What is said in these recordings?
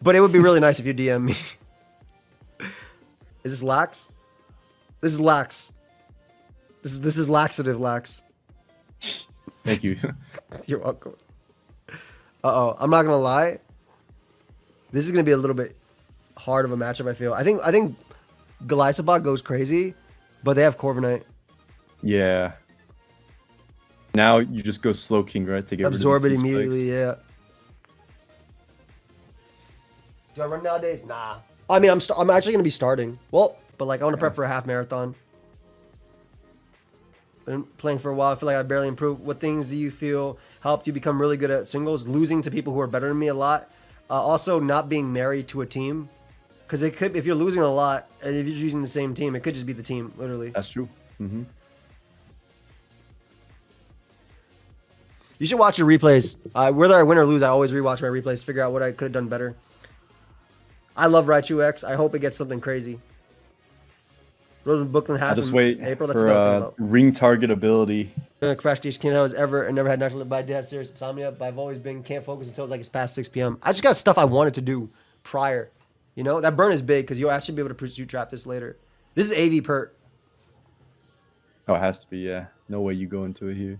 But it would be really nice if you DM me. Is this lax? This is lax. This is laxative lax. Thank you. You're welcome. Uh-oh. I'm not gonna lie. This is gonna be a little bit hard of a matchup, I feel. I think Golisopod goes crazy, but they have Corviknight. Yeah. Now you just go slow king, right? To get Absorb rid it of these immediately, yeah. Do I run nowadays? Nah. I mean, I'm actually gonna be starting. Well, but like I want to prep for a half marathon. Been playing for a while. I feel like I barely improved. What things do you feel helped you become really good at singles? Losing to people who are better than me a lot. Also, not being married to a team, because it could, if you're losing a lot and if you're using the same team, it could just be the team, literally. That's true. Mm-hmm. You should watch your replays. Whether I win or lose, I always rewatch my replays, figure out what I could have done better. I love Raichu X. I hope it gets something crazy. Road to Brooklyn half I just in wait April. That's what I was thinking for about. ring target ability. Crash Dish King has ever and never had natural, but I did have serious insomnia. But I've always been can't focus until like it's past 6 p.m. I just got stuff I wanted to do prior. You know that burn is big because you'll actually be able to pursuit trap this later. This is AV pert. Oh, it has to be. Yeah. No way you go into it here.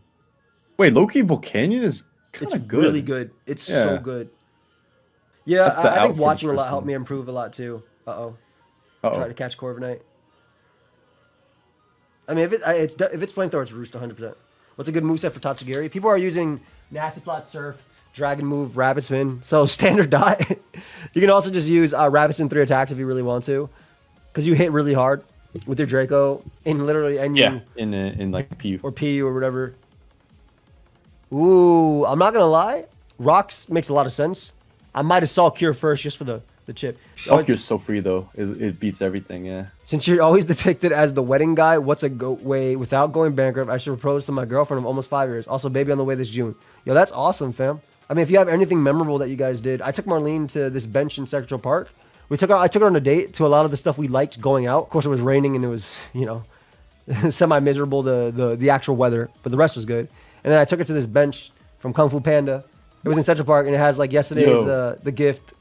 Wait, Loki Volcanion is kind It's of good. really good. It's so Yeah. good. Yeah, That's the I out think for watching the a lot first helped one. me improve a lot too. Uh-oh. Uh-oh. Try to catch Corviknight. I mean, if it's flamethrower, it's Roost 100%. What's a good moveset for Tatsugiri? People are using Nasty Plot, Surf, Dragon Move, Rapid Spin. So standard dot. You can also just use Rapid Spin 3 attacks if you really want to, because you hit really hard with your Draco in literally any in like P or P or whatever. Ooh, I'm not gonna lie. Rocks makes a lot of sense. I might have saw Cure first just for the chip. Soccer's so free though. It beats everything. Yeah. Since you're always depicted as the wedding guy, what's a goat way without going bankrupt? I should propose to my girlfriend of almost 5 years. Also, baby on the way this June. Yo, that's awesome, fam. I mean, if you have anything memorable that you guys did, I took Marlene to this bench in Central Park. I took her on a date to a lot of the stuff we liked going out. Of course, it was raining and it was, you know, semi-miserable, the actual weather, but the rest was good. And then I took her to this bench from Kung Fu Panda. It was in Central Park, and it has like yesterday's the gift.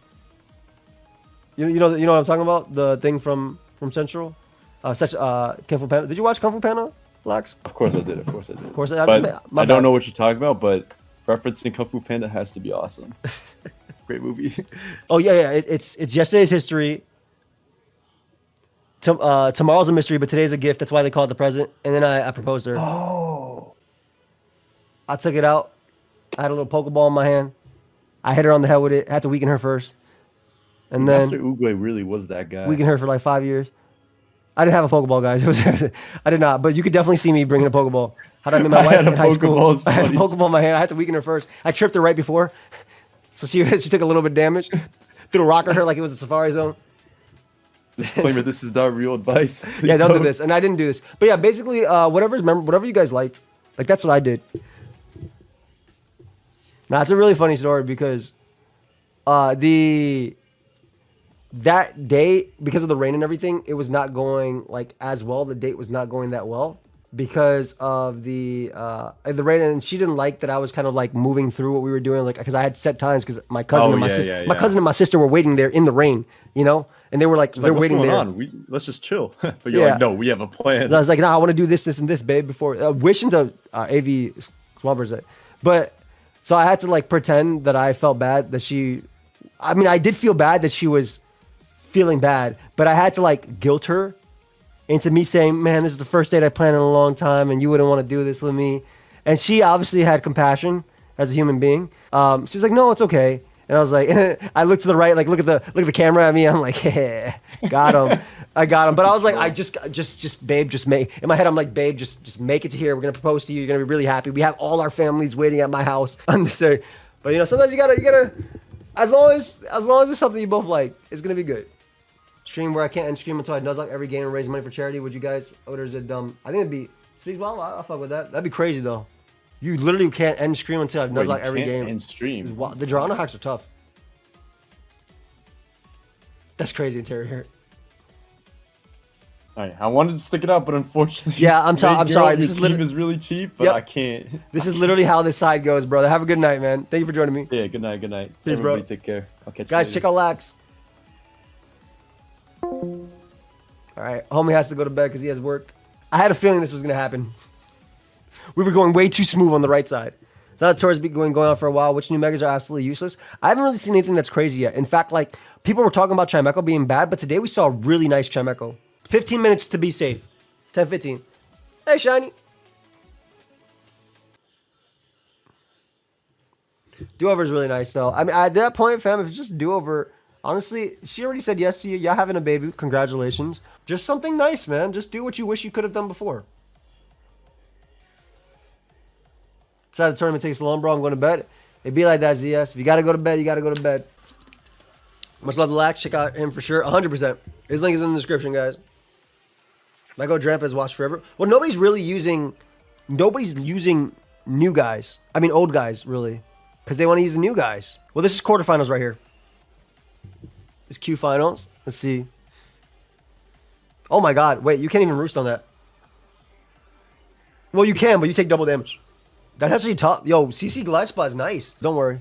You know what I'm talking about? The thing from Central, Kung Fu Panda. Did you watch Kung Fu Panda, Lax? Of course I did. Of course I did. Of course, But I don't know what you're talking about, but referencing Kung Fu Panda has to be awesome. Great movie. Oh yeah. It's yesterday's history. Tomorrow's a mystery, but today's a gift. That's why they call it the present. And then I proposed to her. Oh. I took it out. I had a little Pokeball in my hand. I hit her on the head with it. Had to weaken her first. And then Master Oogway really was that guy. weakened her for like 5 years. I didn't have a Pokeball, guys. I did not. But you could definitely see me bringing a Pokeball. How did I meet my wife in high school? I had a Pokeball in my hand. I had to weaken her first. I tripped her right before. So she took a little bit of damage. Threw a rock at her like it was a Safari Zone. Disclaimer, this is not real advice. Yeah, don't do this. And I didn't do this. But yeah, basically, whatever you guys liked, like that's what I did. Now, it's a really funny story because that day, because of the rain and everything, it was not going like as well. The date was not going that well because of the rain, and she didn't like that I was kind of like moving through what we were doing, like because I had set times because my cousin and my cousin and my sister were waiting there in the rain, you know, and they were like they're waiting there. Let's just chill. But you're like, no, we have a plan. I was like, I want to do this, and this, babe, before wish into AV Swampers. But so I had to like pretend that I felt bad that I did feel bad that she was feeling bad, but I had to like guilt her into me saying, man, this is the first date I planned in a long time and you wouldn't want to do this with me. And she obviously had compassion as a human being. She's like, no, it's okay. And I was like, and I looked to the right, like look at the camera at me. I'm like, yeah, got him. I got him. But I was like, babe, just make, in my head, I'm like, babe, just make it to here. We're going to propose to you. You're going to be really happy. We have all our families waiting at my house on this day. But you know, sometimes you gotta, as long as it's something you both like, it's going to be good. Stream where I can't end stream until I nuzlocke every game and raise money for charity. Would you guys, or is it dumb? I think it'd be, speak well, I'll fuck with that. That'd be crazy though. You literally can't end stream until I've nuzlocke every game. End stream. The Toronto hacks are tough. That's crazy, Interior. All right, I wanted to stick it out, but unfortunately, Yeah, I'm sorry. This This is team literally is really cheap, but Yep. I can't. this is literally how this side goes, brother. Have a good night, man. Thank you for joining me. Yeah, good night, good night. Peace, bro. Everybody take care. I'll catch you Guys, later. check out Lax. All right, homie has to go to bed because he has work. I had a feeling this was gonna happen. We were going way too smooth on the right side. So that tour's been going on for a while. Which new megas are absolutely useless? I haven't really seen anything that's crazy yet. In fact, like people were talking about Chimecho being bad, but today we saw a really nice Chimecho. 15 minutes to be safe. 10, 15. Hey, Shiny. Do-over is really nice, though. I mean, at that point, fam, if it's just do-over, honestly, she already said yes to you. Y'all having a baby. Congratulations. Just something nice, man. Just do what you wish you could have done before. So the tournament takes long, bro. I'm going to bed. It'd be like that, ZS. If you got to go to bed, you got to go to bed. Much love to Lax. Check out him for sure. 100%. His link is in the description, guys. Michael Dramp has watched forever. Well, nobody's using new guys. I mean, old guys, really. Because they want to use the new guys. Well, this is quarterfinals right here. This Q finals. Let's see. Oh my god. Wait, you can't even roost on that. Well, you can, but you take double damage. That's actually tough. Yo, CC Golisopod is nice. Don't worry.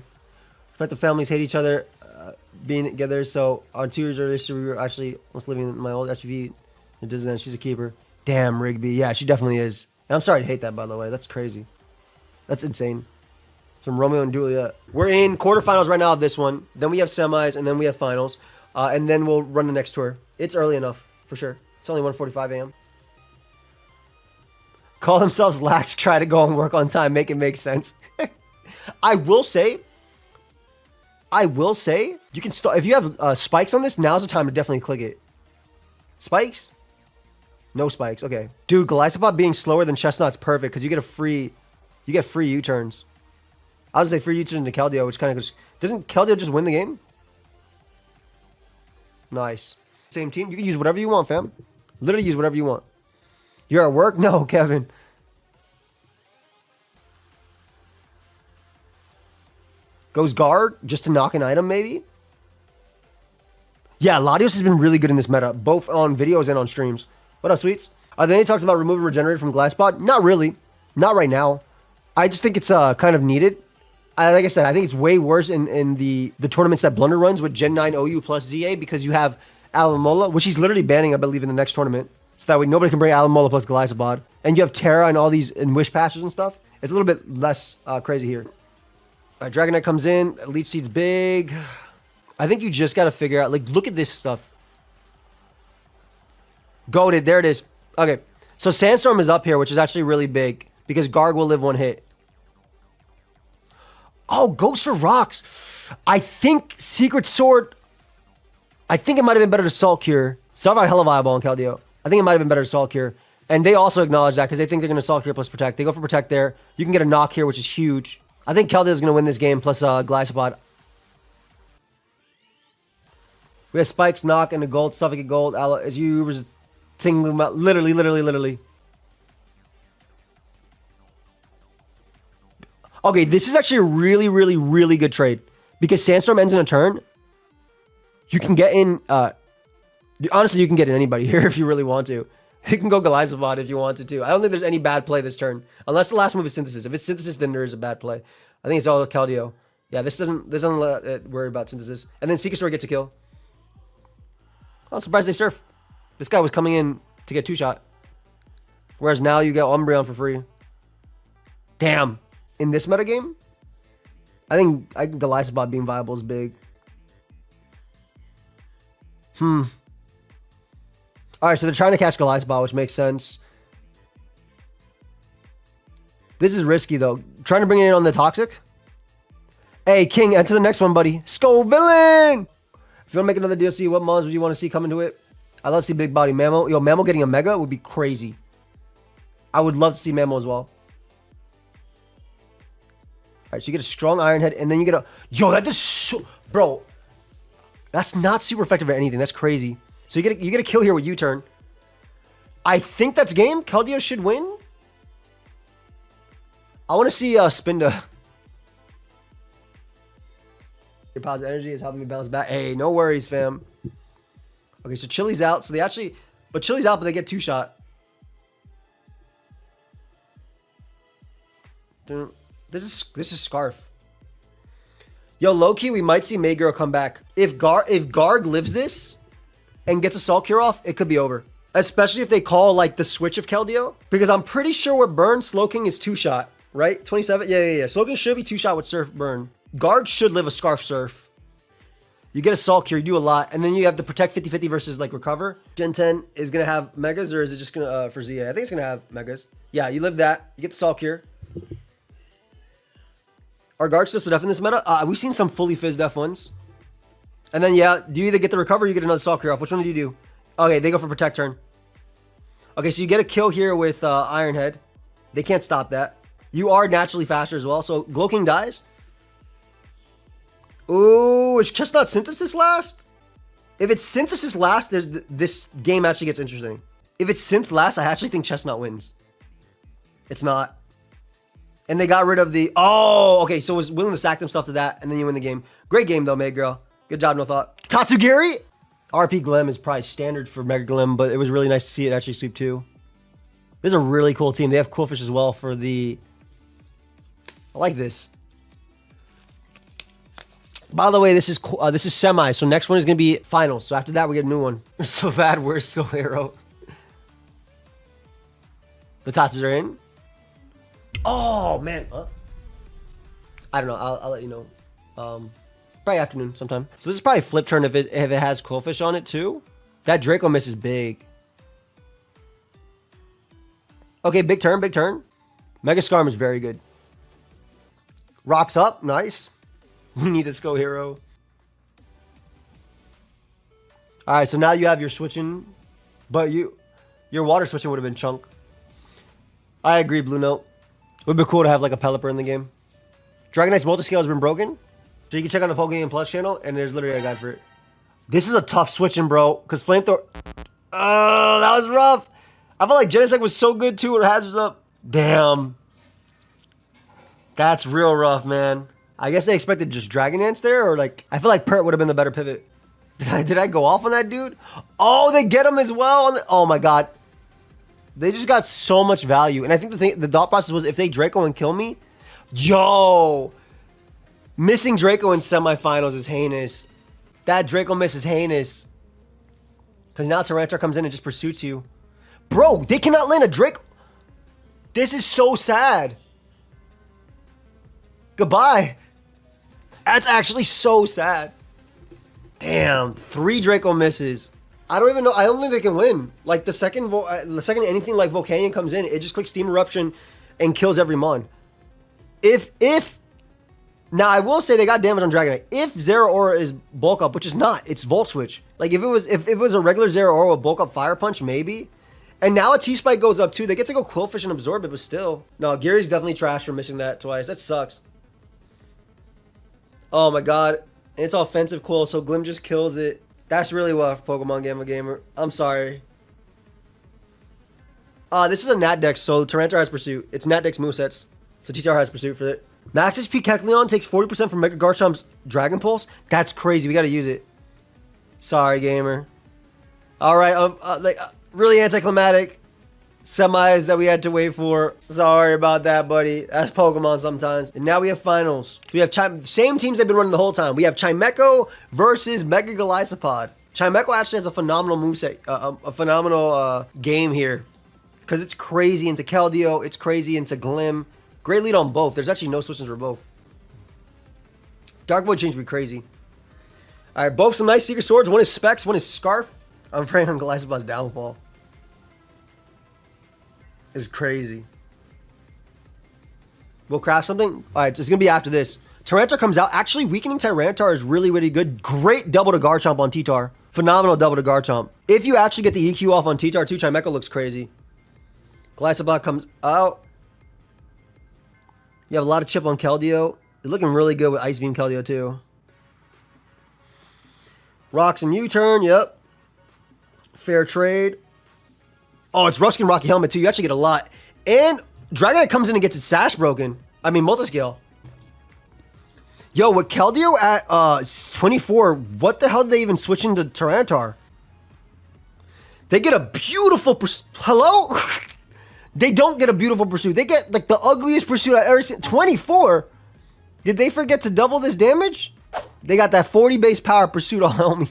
But the families hate each other being together. So on 2 years earlier, we were actually almost living in my old SUV in Disneyland. She's a keeper. Damn, Rigby. Yeah, she definitely is. And I'm sorry to hate that, by the way. That's crazy. That's insane. From Romeo and Juliet. We're in quarterfinals right now of this one. Then we have semis, and then we have finals. And then we'll run the next tour. It's early enough, for sure. It's only 1:45 a.m. Call themselves lax, try to go and work on time, make it make sense. I will say, you can start, if you have spikes on this, now's the time to definitely click it. Spikes? No spikes, okay. Dude, Golisopod being slower than Chestnut's perfect, because you get free U-turns. I would say free U-turns to Keldeo, which kind of goes, doesn't Keldeo just win the game? Nice. Same team, you can use whatever you want, fam. Literally use whatever you want. You're at work? No, Kevin. Goes guard just to knock an item, maybe? Yeah, Latios has been really good in this meta, both on videos and on streams. What up, sweets? Then he talks about removing Regenerate from Golisopod. Not really. Not right now. I just think it's kind of needed. Like I said, I think it's way worse in the tournaments that Blunder runs with Gen 9 OU plus ZA because you have Alamola, which he's literally banning, I believe, in the next tournament. So that way nobody can bring Alamola plus Golisopod. And you have Terra and all these and Wish Passers and stuff. It's a little bit less crazy here. All right, Dragonite comes in. Leech Seed's big. I think you just got to figure out, like, look at this stuff. Goated. There it is. Okay. So Sandstorm is up here, which is actually really big because Garg will live one hit. Oh, goes for rocks. I think Secret Sword. I think it might have been better to Salt Cure. Sorry about Hell of Eyeball and Keldeo. I think it might have been better to Salt Cure. And they also acknowledge that because they think they're going to Salt Cure plus Protect. They go for Protect there. You can get a knock here, which is huge. I think Keldeo is going to win this game plus Golisopod. We have Spikes, Knock, and a Gold, Suffocate Gold. As you were thinking about, literally. Okay, this is actually a really good trade. Because Sandstorm ends in a turn. You can get in... honestly, you can get in anybody here if you really want to. You can go Golisopod if you wanted to. I don't think there's any bad play this turn. Unless the last move is Synthesis. If it's Synthesis, then there is a bad play. I think it's all Keldeo. Yeah, this doesn't let it worry about Synthesis. And then Secret Sword gets a kill. I'm surprised they surf. This guy was coming in to get 2-shot. Whereas now you get Umbreon for free. Damn. In this metagame, I think Golisopod being viable is big. Alright, so they're trying to catch Golisopod, which makes sense. This is risky, though. Trying to bring it in on the Toxic. Hey, King, enter the next one, buddy. Skull Villain! If you want to make another DLC, what mons would you want to see come into it? I'd love to see Big Body Mammo. Yo, Mammo getting a Mega would be crazy. I would love to see Mammo as well. Alright, so you get a strong Iron Head, and then you get a... Yo, that is so... Bro, that's not super effective at anything. That's crazy. So you get a kill here with U-turn. I think that's game. Keldeo should win. I want to see Spinda. Your positive energy is helping me bounce back. Hey, no worries, fam. Okay, so Chili's out. So they actually... But Chili's out, but they get 2-shot. This is Scarf. Yo, low-key, we might see Maygirl come back. If Garg lives this and gets a Salt Cure off, it could be over. Especially if they call, like, the switch of Keldeo. Because I'm pretty sure with Burn, Slowking is 2-shot, right? 27? Yeah. Slowking should be 2-shot with Surf Burn. Garg should live a Scarf Surf. You get a Salt Cure, you do a lot. And then you have to protect 50-50 versus, like, Recover. Gen 10 is going to have Megas, or is it just going to, for ZA? I think it's going to have Megas. Yeah, you live that. You get the Salt Cure. Are Garg still split F in this meta? We've seen some fully fizzed F1s. And then, yeah, do you either get the Recover or you get another Salt Cure off? Which one do you do? Okay, they go for Protect turn. Okay, so you get a kill here with Ironhead. They can't stop that. You are naturally faster as well, so Glow King dies. Ooh, is Chestnut Synthesis last? If it's Synthesis last, this game actually gets interesting. If it's Synth last, I actually think Chestnut wins. It's not. And they got rid of the... Oh, okay, so was willing to sack themselves to that, and then you win the game. Great game, though, Meg Girl. Good job, no thought. Tatsugiri! RP Glim is probably standard for Mega Glim, but it was really nice to see it actually sweep 2. This is a really cool team. They have Quillfish as well for the... I like this. By the way, this is semi, so next one is going to be finals. So after that, we get a new one. So bad, where's Skull Hero? The Tatsus are in. Oh, man. I don't know. I'll let you know. Probably afternoon sometime. So this is probably flip turn if it has Quillfish on it too. That Draco miss is big. Okay, big turn, big turn. Mega Skarm is very good. Rocks up, nice. We need a Skull Hero. All right, so now you have your switching, but your water switching would have been Chunk. I agree, Blue Note. It would be cool to have like a Pelipper in the game. Dragonite's multi-scale has been broken. So you can check on the Pokeaim Plus channel, and there's literally a guide for it. This is a tough switching, bro, because Flamethrower... Oh, that was rough. I felt like Genesect was so good, too, with Hazards up. Damn. That's real rough, man. I guess they expected just Dragon Dance there, or like... I feel like Pert would have been the better pivot. Did I go off on that dude? Oh, they get him as well. Oh, my God. They just got so much value. And I think the thought process was, if they Draco and kill me... Yo... Missing Draco in semifinals is heinous. That Draco miss is heinous. Because now Tyranitar comes in and just pursues you. Bro, they cannot land a Draco. This is so sad. Goodbye. That's actually so sad. Damn, 3 Draco misses. I don't even know. I don't think they can win. Like the second anything like Volcanion comes in, it just clicks Steam Eruption and kills every mon. Now, I will say they got damage on Dragonite. If Zero Aura is bulk up, which is not, it's Volt Switch. Like, if it was a regular Zero Aura with bulk up Fire Punch, maybe. And now a T-Spike goes up, too. They get to go Quillfish and absorb it, but still. No, Gary's definitely trash for missing that twice. That sucks. Oh, my God. And it's offensive Quill, so Glim just kills it. That's really rough, Pokemon Gamer. I'm sorry. This is a Nat Dex, so Tyranitar has Pursuit. It's Nat Dex movesets, so TTR has Pursuit for it. Max SP Kecleon takes 40% from Mega Garchomp's Dragon Pulse. That's crazy. We got to use it. Sorry, gamer. All right. Really anticlimactic semis that we had to wait for. Sorry about that, buddy. That's Pokemon sometimes. And now we have finals. We have same teams they've been running the whole time. We have Chimecho versus Mega Golisopod. Chimecho actually has a phenomenal moveset, a phenomenal game here. Because it's crazy into Keldeo. It's crazy into Glim. Great lead on both. There's actually no switches for both. Dark Void change would be crazy. All right, both some nice Secret Swords. One is Specs, one is Scarf. I'm praying on Golisopod's downfall. It's crazy. We'll craft something. All right, it's going to be after this. Tyranitar comes out. Actually, weakening Tyranitar is really, really good. Great double to Garchomp on T-Tar. Phenomenal double to Garchomp. If you actually get the EQ off on T-Tar too, Chimecho looks crazy. Golisopod comes out. You have a lot of chip on Keldeo. You're looking really good with Ice Beam Keldeo too. Rocks and U-turn, yep. Fair trade. Oh, it's Rough Skin Rocky Helmet too. You actually get a lot. And Dragonite comes in and gets its sash broken. I mean, multiscale. Yo, with Keldeo at 24, what the hell did they even switch into Tyranitar? They get a beautiful pursuit. Hello? They don't get a beautiful pursuit. They get like the ugliest pursuit I've ever seen. 24? Did they forget to double this damage? They got that 40 base power pursuit on me.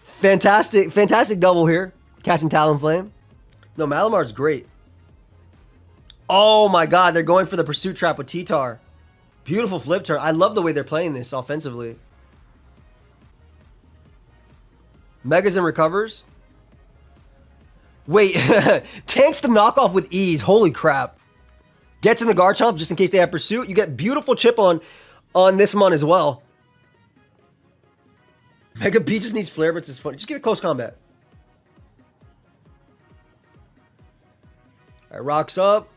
Fantastic, fantastic double here. Catching Talonflame. No, Malamar's great. Oh my god, they're going for the pursuit trap with T-Tar. Beautiful flip turn. I love the way they're playing this offensively. Megas and recovers. Wait, tanks the knockoff with ease. Holy crap. Gets in the Garchomp just in case they have pursuit. You get beautiful chip on this one as well. Mega B just needs flare, but it's just fun. Just get a close combat. All right, rocks up.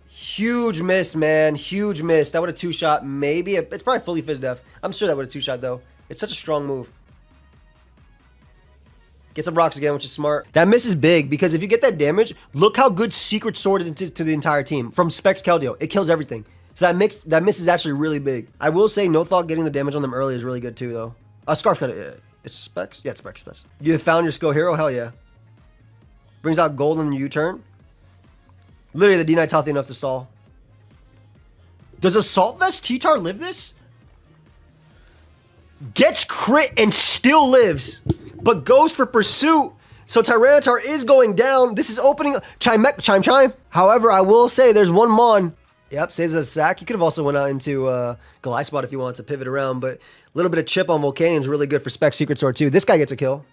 Huge miss, man. Huge miss. That would have two-shot. Maybe. It's probably fully Fizz Def. I'm sure that would have two-shot, though. It's such a strong move. Gets up rocks again, which is smart. That miss is big because if you get that damage, look how good Secret Sword it is to the entire team. From Specs Keldeo. It kills everything. So that miss is actually really big. I will say No Thought getting the damage on them early is really good, too, though. Scarf got it. It's Specs? Yeah, it's Specs. You have found your skill hero? Hell yeah. Brings out gold on the U-turn. Literally, the D-Knight's healthy enough to stall. Does Assault Vest T-Tar live this? Gets crit and still lives, but goes for pursuit. So Tyranitar is going down. This is opening Chime. However, I will say there's one Mon. Yep, saves as a sack. You could have also went out into Golisopod if you wanted to pivot around, but a little bit of chip on Volcanion is really good for Spec Secret Sword too. This guy gets a kill.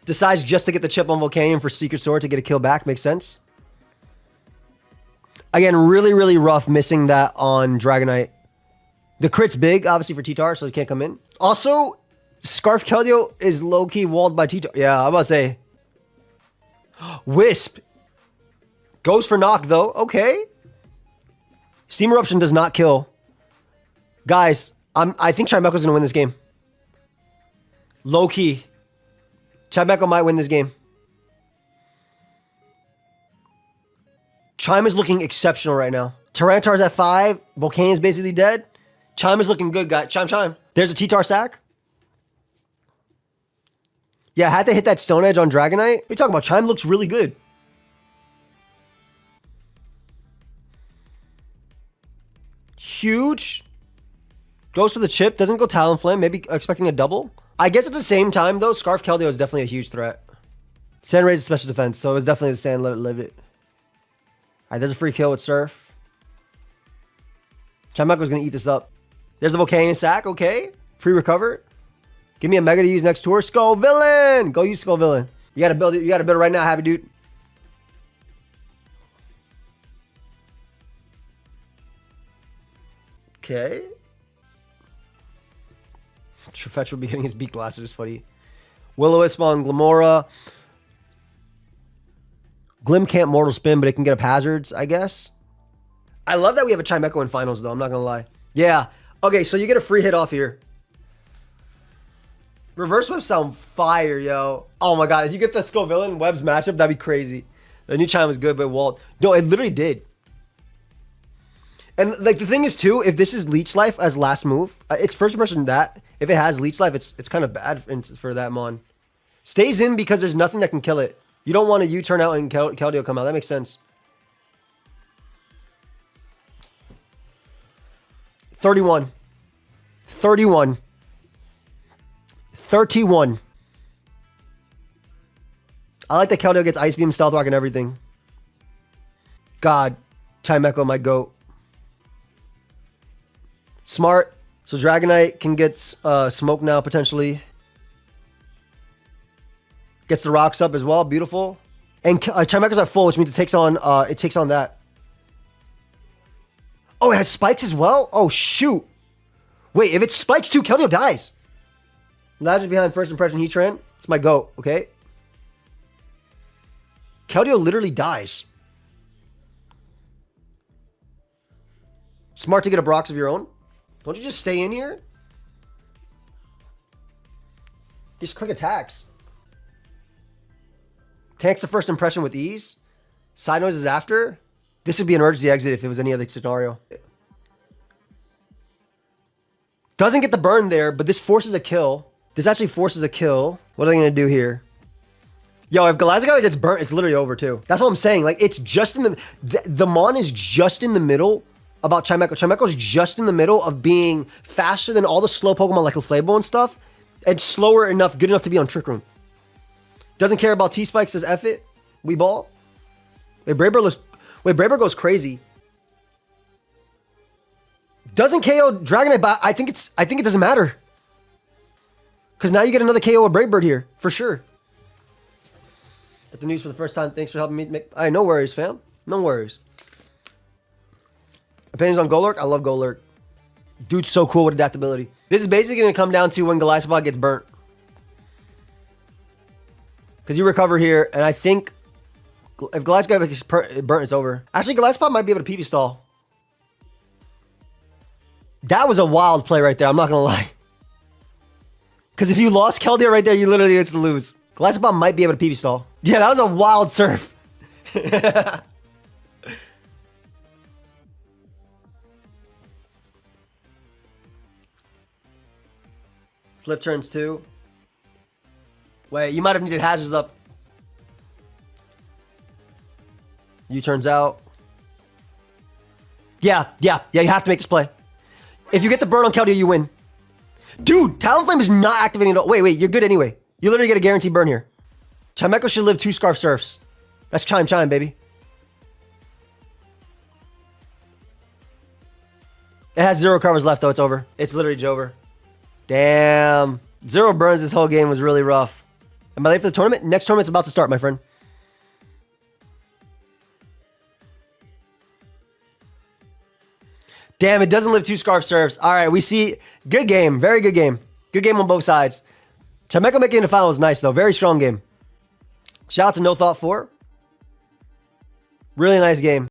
Decides just to get the chip on Volcanion for Secret Sword to get a kill back. Makes sense. Again, really, really rough missing that on Dragonite. The crit's big, obviously, for T-Tar, so he can't come in. Also, Scarf Keldeo is low-key walled by T-Tar. Yeah, I'm about to say. Wisp. Goes for knock, though. Okay. Steam Eruption does not kill. Guys, I think Chimecho's going to win this game. Low-key. Chimecho might win this game. Chime is looking exceptional right now. Tyranitar's at 5. Volcanion is basically dead. Chime is looking good, guys. Chime. There's a T-Tar sack. Yeah, I had to hit that Stone Edge on Dragonite. What are you talking about? Chime looks really good. Huge. Goes for the chip. Doesn't go Talonflame. Maybe expecting a double. I guess at the same time, though, Scarf Keldeo is definitely a huge threat. Sand raises special defense, so it's definitely the Sand. Let it live it. All right, there's a free kill with Surf. Chimecho's going to eat this up. There's a Volcanion sack. Okay. Free recover. Give me a Mega to use next tour. Skull Villain. Go use Skull Villain. You got to build it. You got to build it right now, happy dude. Okay. Trefetch will be getting his beak blasted. It's funny. Will-O-Wisp on Glamora. Glim can't Mortal Spin, but it can get up hazards, I guess. I love that we have a Chimecho in finals, though. I'm not going to lie. Yeah. Okay, so you get a free hit off here. Reverse Webs sound fire, yo. Oh, my God. If you get the Skull Villain Webs matchup, that'd be crazy. The new Chime was good, but Walt. No, it literally did. And, like, the thing is, too, if this is Leech Life as last move, it's first impression that. If it has Leech Life, it's kind of bad for that Mon. Stays in because there's nothing that can kill it. You don't want to U-turn out and Keldeo come out. That makes sense. 31. 31. 31. I like that Keldeo gets Ice Beam, Stealth Rock, and everything. God. Chimecho, my goat. Smart. So Dragonite can get smoke now, potentially. Gets the rocks up as well. Beautiful. And Chimecho's at full, which means it takes on that. Oh, it has spikes as well? Oh, shoot. Wait, if it spikes too, Keldeo dies. Legend behind first impression Heatran. It's my goat, okay? Keldeo literally dies. Smart to get a Brox of your own. Don't you just stay in here? Just click attacks. Tanks the first impression with ease. Side noise is after. This would be an emergency exit if it was any other scenario. Doesn't get the burn there, but this forces a kill. This actually forces a kill. What are they going to do here? Yo, if Golisopod gets burnt, it's literally over too. That's what I'm saying. Like, it's just in the Mon is just in the middle about Chimecho. Chimecho's just in the middle of being faster than all the slow Pokemon like Leflabo and stuff, and slower enough, good enough to be on Trick Room. Doesn't care about T-Spike, says F it. We ball. Wait, Braber goes crazy. Doesn't KO Dragonite, but I think it doesn't matter. Because now you get another KO of Brave Bird here, for sure. At the news for the first time. Thanks for helping me make... All right, no worries, fam. No worries. Opinions on Golurk? I love Golurk. Dude's so cool with adaptability. This is basically going to come down to when Golisopod gets burnt. Because you recover here, and I think if Golisopod gets burnt, it's over. Actually, Golisopod might be able to PP stall. That was a wild play right there. I'm not going to lie. Because if you lost Keldeo right there, you literally get to lose. Golisopod might be able to PP stall. Yeah, that was a wild surf. Flip turns 2. Wait, you might have needed hazards up. U turns out. Yeah, you have to make this play. If you get the burn on Keldeo, you win. Dude, Talonflame is not activating at all. Wait, you're good anyway. You literally get a guaranteed burn here. Chimecho should live 2 Scarf Surfs. That's Chime, baby. It has 0 covers left, though. It's over. It's literally over. Damn. 0 burns this whole game was really rough. Am I late for the tournament? Next tournament's about to start, my friend. Damn, it doesn't live 2 Scarf Surfs. All right, we see. Good game. Very good game. Good game on both sides. Chimecho making the final was nice, though. Very strong game. Shout out to No Thought 4. Really nice game.